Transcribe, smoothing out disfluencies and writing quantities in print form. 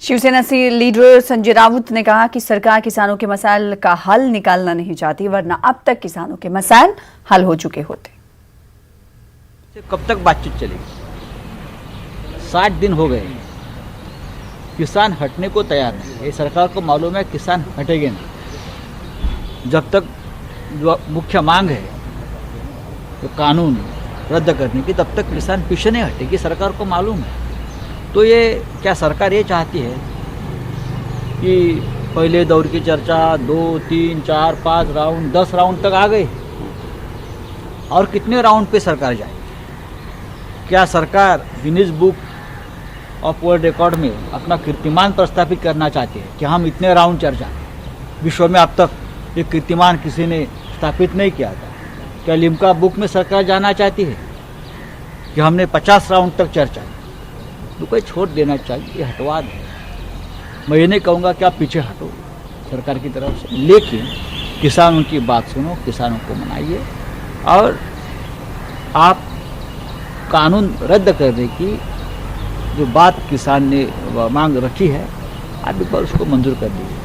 शिवसेना से लीडर संजय राउत ने कहा कि सरकार किसानों के मसाइल का हल निकालना नहीं चाहती, वरना अब तक किसानों के मसाइल हल हो चुके होते। कब तक बातचीत चलेगी? 60 दिन हो गए, किसान हटने को तैयार नहीं। ये सरकार को मालूम है किसान हटेंगे नहीं। जब तक जो मुख्य मांग है तो कानून रद्द करने की, तब तक किसान पीछे नहीं हटेगी, सरकार को मालूम है। तो ये क्या सरकार ये चाहती है कि पहले दौर की चर्चा 2, 3, 4, 5 राउंड 10 राउंड तक आ गए, और कितने राउंड पे सरकार जाए? क्या सरकार Guinness book of world record में अपना कीर्तिमान प्रस्थापित करना चाहती है कि हम इतने राउंड चर्चा? विश्व में अब तक ये कीर्तिमान किसी ने स्थापित नहीं किया था। क्या लिम्का बुक में सरकार जाना चाहती है कि हमने 50 राउंड तक चर्चा? तो कोई छोड़ देना चाहिए, ये हटवा दें। मैं ये नहीं कहूँगा कि आप पीछे हटो सरकार की तरफ से, लेकिन किसानों की बात सुनो, किसानों को मनाइए, और आप कानून रद्द करने की जो बात किसान ने मांग रखी है, आप एक बार उसको मंजूर कर दीजिए।